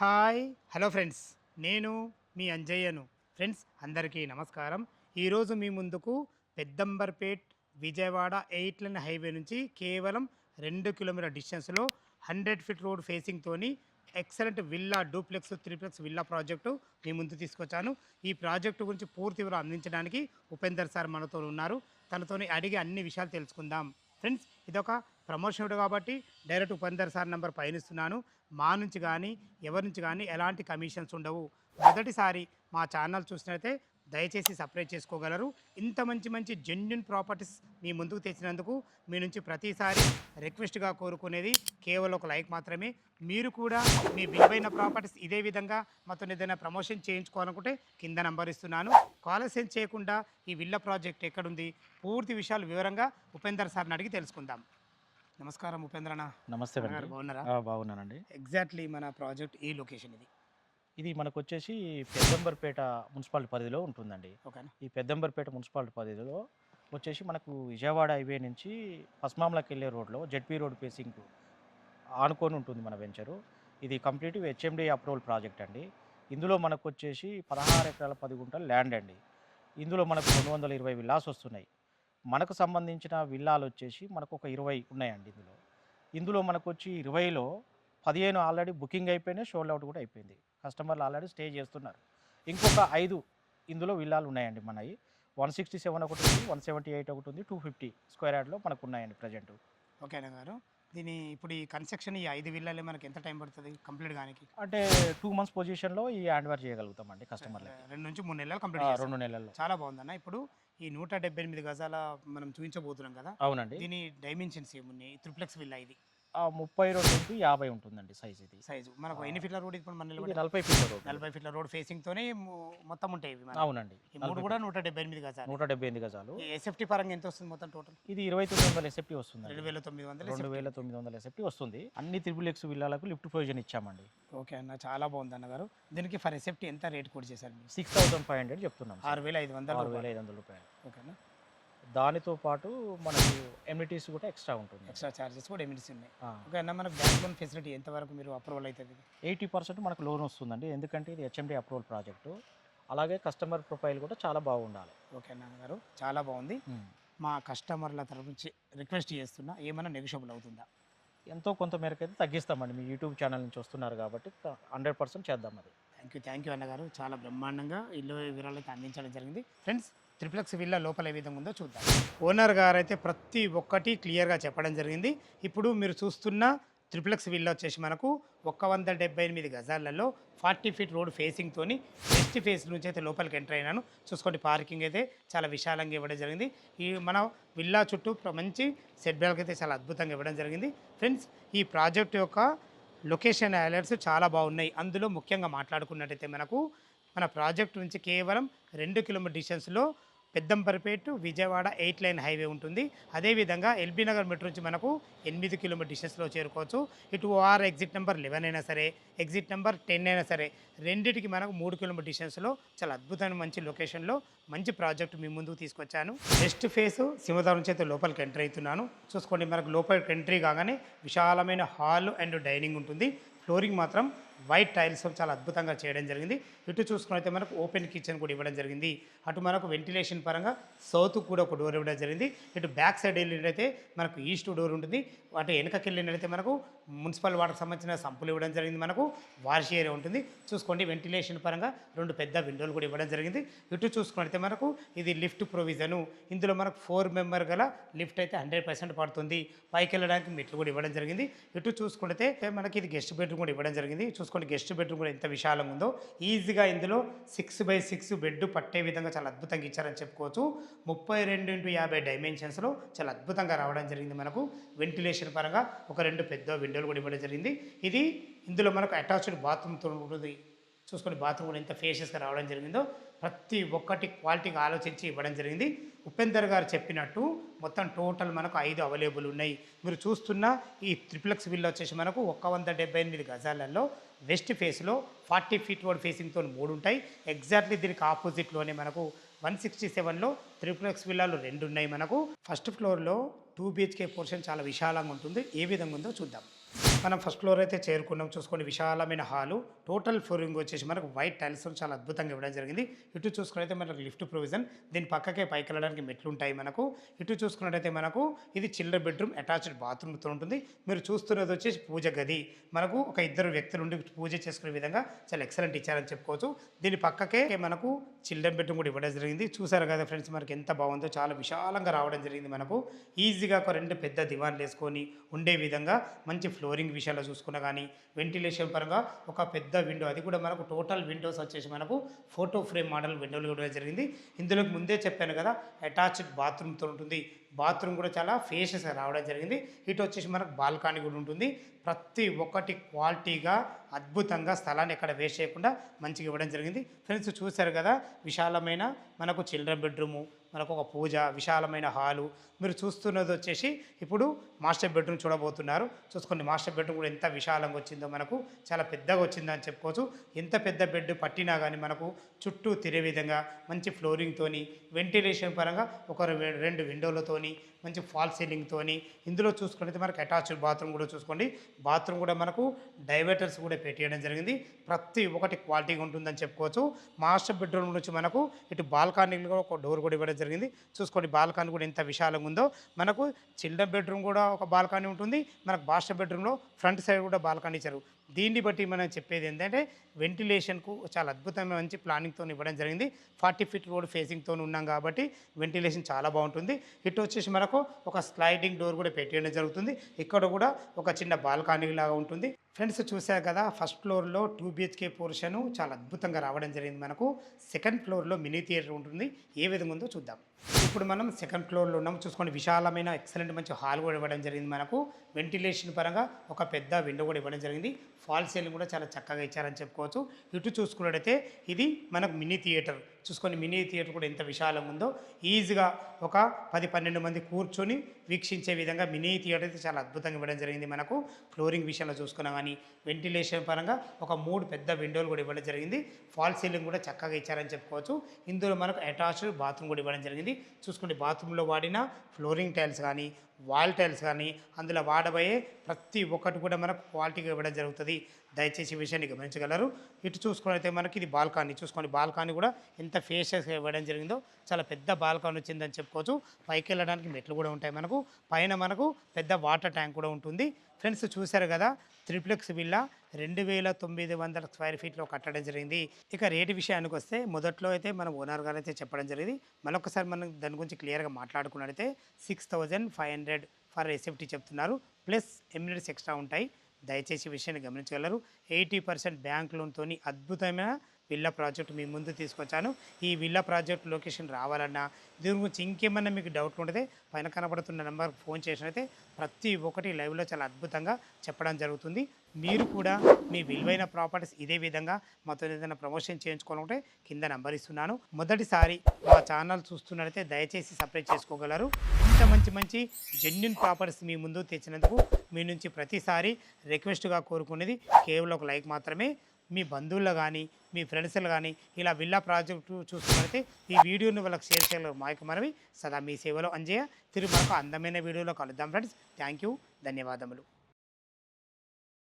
Hi hello friends, నేను మీ అంజయ్యను. Friends అందరికీ నమస్కారం. ఈరోజు మీ ముందుకు పెద్దంబర్పేట్ విజయవాడ 8 లైన్ హైవే నుంచి కేవలం 2 కిలోమీటర్ డిస్టెన్స్లో 100 ఫీట్ రోడ్ ఫేసింగ్తోని excellent villa duplex triplex villa project మీ ముందు తీసుకొచ్చాను. ఈ ప్రాజెక్టు గురించి పూర్తి వివరాలు అందించడానికి ఉపేందర్ సార్ మనతో ఉన్నారు. తనతోని అడిగి అన్ని విషయాలు తెలుసుకుందాం. ఫ్రెండ్స్, ఇదొక ప్రమోషన్ వీడియో కాబట్టి డైరెక్ట్ ఉపేందర్ సార్ నెంబర్ పయనిస్తున్నాను. మా నుంచి కానీ ఎవరి నుంచి కానీ ఎలాంటి కమిషన్స్ ఉండవు. మొదటిసారి మా ఛానల్ చూసినట్లయితే దయచేసి సబ్స్క్రైబ్ చేసుకోగలరు. ఇంత మంచి మంచి జెన్యున్ ప్రాపర్టీస్ మీ ముందుకు తెచ్చినందుకు మీ నుంచి ప్రతిసారి రిక్వెస్ట్గా కోరుకునేది కేవలం ఒక లైక్ మాత్రమే. మీరు కూడా మీ విలువైన ప్రాపర్టీస్ ఇదే విధంగా మాతో ఏదైనా ప్రమోషన్ చేయించుకోవాలనుకుంటే కింద నంబర్ ఇస్తున్నాను. కాలసేన్ చేయకుండా ఈ విల్లా ప్రాజెక్ట్ ఎక్కడుంది, పూర్తి విషయాలు వివరంగా ఉపేందర్ సార్ని అడిగి తెలుసుకుందాం. నమస్కారం ఉపేంద్ర అన్న. నమస్తే అండి. బాగున్నారా? బాగున్నానండి. ఎగ్జాక్ట్లీ మన ప్రాజెక్ట్ ఈ లొకేషన్ ఇది. ఇది మనకు వచ్చేసి పెద్దంబర్పేట మున్సిపాలిటీ పరిధిలో ఉంటుందండి. ఓకేనా? ఈ పెద్దంబర్పేట మున్సిపాలిటీ పరిధిలో వచ్చేసి మనకు విజయవాడ హైవే నుంచి పస్మాంలకు వెళ్ళే రోడ్లో జెడ్పీ రోడ్ ఫేసింగ్ ఆనుకొని ఉంటుంది మన వెంచరు. ఇది కంప్లీట్ హెచ్ఎండి అప్రూవల్ ప్రాజెక్ట్ అండి. ఇందులో మనకు వచ్చేసి 16 ఎకరాల 10 గుంటల ల్యాండ్ అండి. ఇందులో మనకు 220 విల్లాస్ వస్తున్నాయి. మనకు సంబంధించిన విల్లాలు వచ్చేసి మనకు ఒక 20 ఉన్నాయండి. ఇందులో మనకు వచ్చి 20లో 15 ఆల్రెడీ బుకింగ్ అయిపోయినాయి, షోల్డ్ అవుట్ కూడా అయిపోయింది. కస్టమర్లు ఆల్రెడీ స్టే చేస్తున్నారు. ఇంకొక 5 ఇందులో విల్లాలు ఉన్నాయండి. మనవి 167 ఒకటి ఉంది, 178 ఒకటి ఉంది, 250 స్క్వేర్ యార్డ్లో మనకు ఉన్నాయండి ప్రజెంట్. ఓకేనా గారు? దీని ఇప్పుడు ఈ కన్స్ట్రక్షన్ ఈ 5 విల్లాలే మనకి ఎంత టైం పడుతుంది కంప్లీట్ కానికి? అంటే 2 మంత్స్ పొజిషన్లో ఈ హ్యాండ్ ఓవర్ చేయగలుగుతామండి కస్టమర్లకి. 2 నుంచి 3 నెలలు కంప్లీట్ 2 నెలల్లో. చాలా బాగుందన్న. ఇప్పుడు ఈ 178 గజాల మనం చూపించబోతున్నాం కదా. అవునండి. దీని డైమెన్షన్స్ ఏమున్నాయి? త్రిప్లెక్స్ విల్లా ఇది 32 ఇంటూ 50 ఉంటుందండి సైజ్. ఇది సైజు మనకు ఎన్ని ఫీట్ల రోడ్ ఇప్పుడు మన 40 ఫీట్ల రోడ్. 40 ఫీట్ల రోడ్ ఫేసింగ్ తోనే మొత్తం ఉంటాయి ఇవి. అవునండి. ఈ మూడు కూడా 178 గజాలు. 178 గజాలు. ఎస్ఎఫ్టీ పరంగా ఎంత వస్తుంది మొత్తం టోటల్? ఇది 2900 ఎస్ఎఫ్టీ వస్తుంది. 2900 ఎస్ఎఫ్టీ వస్తుంది. అన్ని త్రిబుల్ విల్లాలకు లిఫ్ట్ ప్రొవిజన్ ఇచ్చామండి. ఓకే అన్న, చాలా బాగుంది అన్నగారు. దీనికి ఫర్ ఎస్ఎఫ్టీ ఎంత రేట్ కూడా చేశారు? 6500 చెప్తున్నాం. 6500 రూపాయలు. ఓకేనా? దానితో పాటు మనకు ఎమ్యూనిటీస్ కూడా ఎక్స్ట్రా ఉంటుంది. ఎక్స్ట్రా చార్జెస్ కూడా ఎమ్యూనిటీస్ ఉన్నాయి. ఓకే అన్న, మనకు బ్యాంక్ లోన్ ఫెసిలిటీ ఎంతవరకు మీరు అప్రూవల్ అవుతుంది? 80% మనకు లోన్ వస్తుందండి. ఎందుకంటే ఇది హెచ్ఎండి అప్రూవల్ ప్రాజెక్టు. అలాగే కస్టమర్ ప్రొఫైల్ కూడా చాలా బాగుండాలి. ఓకే అన్నగారు, చాలా బాగుంది. మా కస్టమర్ల తరఫు నుంచి రిక్వెస్ట్ చేస్తున్నా, ఏమైనా నెగోషియబుల్ అవుతుందా? ఎంతో కొంత మేరకు అయితే తగ్గిస్తామండి. మీ యూట్యూబ్ ఛానల్ నుంచి వస్తున్నారు కాబట్టి 100% చేద్దాం. అది థ్యాంక్ యూ అన్నగారు. చాలా బ్రహ్మాండంగా ఇల్లు వివరాలు అయితే అందించడం జరిగింది. ఫ్రెండ్స్, త్రిప్లెక్స్ విల్లా లోపల ఏ విధంగా ఉందో చూద్దాం. ఓనర్ గారు అయితే ప్రతి ఒక్కటి క్లియర్గా చెప్పడం జరిగింది. ఇప్పుడు మీరు చూస్తున్న త్రిప్లెక్స్ విల్లా వచ్చేసి మనకు 178 గజాలలో 40 ఫీట్ రోడ్ ఫేసింగ్తోని వెస్ట్ ఫేస్ నుంచి అయితే లోపలికి ఎంటర్ అయినాను. చూసుకోండి, పార్కింగ్ అయితే చాలా విశాలంగా ఇవ్వడం జరిగింది. ఈ మన విల్లా చుట్టూ మంచి సెట్ బ్యాక్ అయితే చాలా అద్భుతంగా ఇవ్వడం జరిగింది. ఫ్రెండ్స్, ఈ ప్రాజెక్ట్ యొక్క లొకేషన్ హైలైట్స్ చాలా బాగున్నాయి. అందులో ముఖ్యంగా మాట్లాడుకున్నట్టయితే మనకు మన ప్రాజెక్ట్ నుంచి కేవలం 2 కిలోమీటర్ డిస్టెన్స్లో పెద్దంబర్పేట విజయవాడ 8 లైన్ హైవే ఉంటుంది. అదేవిధంగా ఎల్బీ నగర్ మెట్రో నుంచి మనకు 8 కిలోమీటర్ డిస్టెన్స్లో చేరుకోవచ్చు. ఇటు ఓఆర్ ఎగ్జిట్ నెంబర్ 11 అయినా సరే, ఎగ్జిట్ నెంబర్ 10 అయినా సరే, రెండింటికి మనకు 3 కిలోమీటర్ డిస్టెన్స్లో చాలా అద్భుతమైన మంచి లొకేషన్లో మంచి ప్రాజెక్ట్ మీ ముందుకు తీసుకొచ్చాను. వెస్ట్ ఫేస్ సింహద్వారం నుంచి అయితే లోపలికి ఎంటర్ అవుతున్నాను. చూసుకోండి, మనకు లోపలికి ఎంట్రీ కాగానే విశాలమైన హాల్ అండ్ డైనింగ్ ఉంటుంది. ఫ్లోరింగ్ మాత్రం వైట్ టైల్స్ చాలా అద్భుతంగా చేయడం జరిగింది. ఇటు చూసుకున్నైతే మనకు ఓపెన్ కిచెన్ కూడా ఇవ్వడం జరిగింది. అటు మనకు వెంటిలేషన్ పరంగా సౌత్ కూడా ఒక డోర్ ఇవ్వడం జరిగింది. ఇటు బ్యాక్ సైడ్ వెళ్ళినట్టయితే మనకు ఈస్ట్ డోర్ ఉంటుంది. అటు వెనకకి వెళ్ళినట్టయితే మనకు మున్సిపల్ వాటర్కి సంబంధించిన సంపులు ఇవ్వడం జరిగింది. మనకు వాష్ ఏరియా ఉంటుంది. చూసుకోండి, వెంటిలేషన్ పరంగా 2 పెద్ద విండోలు కూడా ఇవ్వడం జరిగింది. ఇటు చూసుకున్నట్లయితే మనకు ఇది లిఫ్ట్ ప్రొవిజను. ఇందులో మనకు 4 మెంబర్ గల లిఫ్ట్ అయితే 100% పడుతుంది. పైకి వెళ్ళడానికి మెట్లు కూడా ఇవ్వడం జరిగింది. ఇటు చూసుకుంటే మనకి ఇది గెస్ట్ బెడ్రూమ్ కూడా ఇవ్వడం జరిగింది. చూసుకోండి, గెస్ట్ బెడ్రూమ్ కూడా ఎంత విశాలంగా ఉందో. ఈజీగా ఇందులో 6x6 బెడ్ పట్టే విధంగా చాలా అద్భుతంగా ఇచ్చారని చెప్పుకోవచ్చు. 32x50 డైమెన్షన్స్లో చాలా అద్భుతంగా రావడం జరిగింది. మనకు వెంటిలేషన్ పరంగా ఒక 2 పెద్ద విండోలు కూడా ఇవ్వడం జరిగింది. ఇది ఇందులో మనకు అటాచ్డ్ బాత్రూమ్తో ఉంటుంది. చూసుకొని బాత్రూమ్ కూడా ఎంత ఫేషియస్గా రావడం జరిగిందో ప్రతి ఒక్కటి క్వాలిటీగా ఆలోచించి ఇవ్వడం జరిగింది. ఉపేందర్ గారు చెప్పినట్టు మొత్తం టోటల్ మనకు 5 అవైలబుల్ ఉన్నాయి. మీరు చూస్తున్న ఈ త్రిప్లెక్స్ విల్లా వచ్చేసి మనకు 178 గజాలలో వెస్ట్ ఫేస్లో 40 ఫీట్ రోడ్ ఫేసింగ్తో 3 ఉంటాయి. ఎగ్జాక్ట్లీ దీనికి ఆపోజిట్లోనే మనకు 167లో త్రిప్లెక్స్ విల్లాలు 2 ఉన్నాయి. మనకు ఫస్ట్ ఫ్లోర్లో 2 BHK పోర్షన్ చాలా విశాలంగా ఉంటుంది. ఏ విధంగా ఉందో చూద్దాం. మనం ఫస్ట్ ఫ్లోర్ అయితే చేరుకున్నాం. చూసుకోండి విశాలమైన హాలు. టోటల్ ఫ్లోరింగ్ వచ్చేసి మనకు వైట్ టైల్స్ చాలా అద్భుతంగా ఇవ్వడం జరిగింది. ఇటు చూసుకున్నట్టయితే మనకు లిఫ్ట్ ప్రొవిజన్. దీని పక్కకే పైకి వెళ్ళడానికి మెట్లు ఉంటాయి మనకు. ఇటు చూసుకున్నట్టయితే మనకు ఇది చిల్డ్రన్ బెడ్రూమ్ అటాచ్డ్ బాత్రూమ్తో ఉంటుంది. మీరు చూస్తున్నది వచ్చేసి పూజ గది. మనకు ఒక ఇద్దరు వ్యక్తులు ఉండి పూజ చేసుకునే విధంగా చాలా ఎక్సలెంట్ ఇచ్చారని చెప్పుకోవచ్చు. దీని పక్కకే మనకు చిల్డ్రన్ బెడ్రూమ్ కూడా ఇవ్వడం జరిగింది. చూసారు కదా ఫ్రెండ్స్, మనకి ఎంత బాగుందో, చాలా విశాలంగా రావడం జరిగింది. మనకు ఈజీగా ఒక 2 పెద్ద దివాన్లు వేసుకొని ఉండే విధంగా మంచి ఫ్లోరింగ్ విషయాల్లో చూసుకున్నా కానీ వెంటిలేషన్ పరంగా ఒక పెద్ద విండో, అది కూడా మనకు టోటల్ విండోస్ వచ్చేసి మనకు ఫోటో ఫ్రేమ్ మోడల్ విండోలు ఇవ్వడం జరిగింది. ఇందులోకి ముందే చెప్పాను కదా అటాచ్డ్ బాత్రూమ్తో ఉంటుంది. బాత్రూమ్ కూడా చాలా ఫేషియస్గా రావడం జరిగింది. ఇటు వచ్చేసి మనకు బాల్కనీ కూడా ఉంటుంది. ప్రతి ఒక్కటి క్వాలిటీగా అద్భుతంగా స్థలాన్ని ఎక్కడ వేస్ట్ చేయకుండా మంచిగా ఇవ్వడం జరిగింది. ఫ్రెండ్స్ చూశారు కదా, విశాలమైన మనకు చిల్డ్రన్ బెడ్రూము, మనకు ఒక పూజ, విశాలమైన హాలు. మీరు చూస్తున్నది వచ్చేసి ఇప్పుడు మాస్టర్ బెడ్రూమ్ చూడబోతున్నారు. చూసుకోండి మాస్టర్ బెడ్రూమ్ కూడా ఎంత విశాలంగా వచ్చిందో, మనకు చాలా పెద్దగా వచ్చిందని చెప్పుకోవచ్చు. ఎంత పెద్ద బెడ్ పట్టినా కానీ మనకు చుట్టూ తిరిగే విధంగా మంచి ఫ్లోరింగ్తోని, వెంటిలేషన్ పరంగా ఒక 2 విండోలతోని, మంచి ఫాల్ సీలింగ్తోని. ఇందులో చూసుకుంటే మనకు అటాచ్డ్ బాత్రూమ్ కూడా చూసుకోండి. బాత్రూమ్ కూడా మనకు డైవర్టర్స్ కూడా పెట్టేయడం జరిగింది. ప్రతి ఒక్కటి క్వాలిటీగా ఉంటుందని చెప్పుకోవచ్చు. మాస్టర్ బెడ్రూమ్ నుంచి మనకు ఇటు బాల్కనీలో ఒక డోర్ కూడా ఇవ్వడం జరిగింది. చూసుకోండి బాల్కనీ కూడా ఎంత విశాలంగా ఉందో. మనకు చిల్డ్రన్ బెడ్రూమ్ కూడా ఒక బాల్కనీ ఉంటుంది. మనకు మాస్టర్ బెడ్రూమ్లో ఫ్రంట్ సైడ్ కూడా బాల్కనీ ఇచ్చారు. దీన్ని బట్టి మనం చెప్పేది ఏంటంటే వెంటిలేషన్కు చాలా అద్భుతమైన మంచి ప్లానింగ్తో ఇవ్వడం జరిగింది. 40 ఫీట్ రోడ్ ఫేసింగ్తో ఉన్నాం కాబట్టి వెంటిలేషన్ చాలా బాగుంటుంది. ఇటు వచ్చేసి మనకు ఒక స్లైడింగ్ డోర్ కూడా పెట్టేయడం జరుగుతుంది. ఇక్కడ కూడా ఒక చిన్న బాల్కనీ లాగా ఉంటుంది. ఫ్రెండ్స్ చూశారు కదా, ఫస్ట్ ఫ్లోర్లో 2 BHK పోర్షన్ చాలా అద్భుతంగా రావడం జరిగింది. మనకు సెకండ్ ఫ్లోర్లో మినీ థియేటర్ ఉంటుంది. ఏ విధంగా ఉందో చూద్దాం. ఇప్పుడు మనం సెకండ్ ఫ్లోర్లో ఉన్నాం. చూసుకోండి విశాలమైన ఎక్సలెంట్ మంచి హాల్ కూడా ఇవ్వడం జరిగింది. మనకు వెంటిలేషన్ పరంగా ఒక పెద్ద విండో కూడా ఇవ్వడం జరిగింది. ఫాల్ సీలింగ్ కూడా చాలా చక్కగా ఇచ్చారని చెప్పుకోవచ్చు. ఇటు చూసుకున్నట్టయితే ఇది మనకు మినీ థియేటర్. చూసుకొని మినీ థియేటర్ కూడా ఎంత విశాలంగా ఉందో. ఈజీగా ఒక 10-12 మంది కూర్చొని వీక్షించే విధంగా మినీ థియేటర్ అయితే చాలా అద్భుతంగా ఇవ్వడం జరిగింది. మనకు ఫ్లోరింగ్ విషయంలో చూసుకున్నా కానీ వెంటిలేషన్ పరంగా ఒక 3 పెద్ద విండోలు కూడా ఇవ్వడం జరిగింది. ఫాల్ సీలింగ్ కూడా చక్కగా ఇచ్చారని చెప్పుకోవచ్చు. ఇందులో మనకు అటాచ్డ్ బాత్రూమ్ కూడా ఇవ్వడం జరిగింది. చూసుకోండి బాత్రూంలో వాడిన ఫ్లోరింగ్ టైల్స్ కానీ వాల్ టైల్స్ కానీ అందులో వాడబోయే ప్రతి ఒక్కటి కూడా మనకు క్వాలిటీగా ఇవ్వడం జరుగుతుంది. దయచేసి ఈ విషయాన్ని గమనించగలరు. ఇటు చూసుకున్నట్లయితే మనకి ఇది బాల్కనీ. చూసుకోండి బాల్కనీ కూడా ఎంత ఫేషియస్గా ఇవ్వడం జరిగిందో. చాలా పెద్ద బాల్కనీ వచ్చిందని చెప్పుకోవచ్చు. పైకి వెళ్ళడానికి మెట్లు కూడా ఉంటాయి. మనకు పైన మనకు పెద్ద వాటర్ ట్యాంక్ కూడా ఉంటుంది. ఫ్రెండ్స్ చూశారు కదా, త్రిప్లెక్స్ విల్లా 2900 స్క్వేర్ ఫీట్లో కట్టడం జరిగింది. ఇక రేటు విషయానికి వస్తే మొదట్లో అయితే మన ఓనర్ గారు అయితే చెప్పడం జరిగింది. మరొకసారి మనం దాని గురించి క్లియర్గా మాట్లాడుకున్నట్లయితే 6500 ఫర్ ఎస్ఎఫ్టీ చెప్తున్నారు. ప్లస్ ఎమ్యూనిటీస్ ఎక్స్ట్రా ఉంటాయి. దయచేసి విషయాన్ని గమనించగలరు. 80% బ్యాంక్ లోన్తో అద్భుతమైన విల్లా ప్రాజెక్ట్ మీ ముందు తీసుకొచ్చాను. ఈ విల్లా ప్రాజెక్ట్ లొకేషన్ రావాలన్నా దీని గురించి ఇంకేమన్నా మీకు డౌట్లు ఉంటే పైన కనబడుతున్న నెంబర్కి ఫోన్ చేసినైతే ప్రతి ఒక్కటి లైవ్లో చాలా అద్భుతంగా చెప్పడం జరుగుతుంది. మీరు కూడా మీ విలువైన ప్రాపర్టీస్ ఇదే విధంగా మాతో ఏదైనా ప్రమోషన్ చేయించుకోవాలంటే కింద నెంబర్ ఇస్తున్నాను. మొదటిసారి మా ఛానల్ చూస్తున్నట్లయితే దయచేసి సబ్స్క్రైబ్ చేసుకోగలరు. ఇంత మంచి మంచి జెన్యూన్ ప్రాపర్టీస్ మీ ముందు తెచ్చినందుకు మీ నుంచి ప్రతిసారి రిక్వెస్ట్గా కోరుకునేది కేవలం ఒక లైక్ మాత్రమే. మీ బంధువులు కానీ మీ ఫ్రెండ్స్లు కానీ ఇలా విల్లా ప్రాజెక్టు చూస్తున్నట్లయితే ఈ వీడియోని వాళ్ళకి షేర్ చేయగలరు. మాకు మనవి సదా మీ సేవలో అంజయ్య. తిరిగి మరొక అందమైన వీడియోలో కలుద్దాం ఫ్రెండ్స్. థ్యాంక్ యూ, ధన్యవాదములు.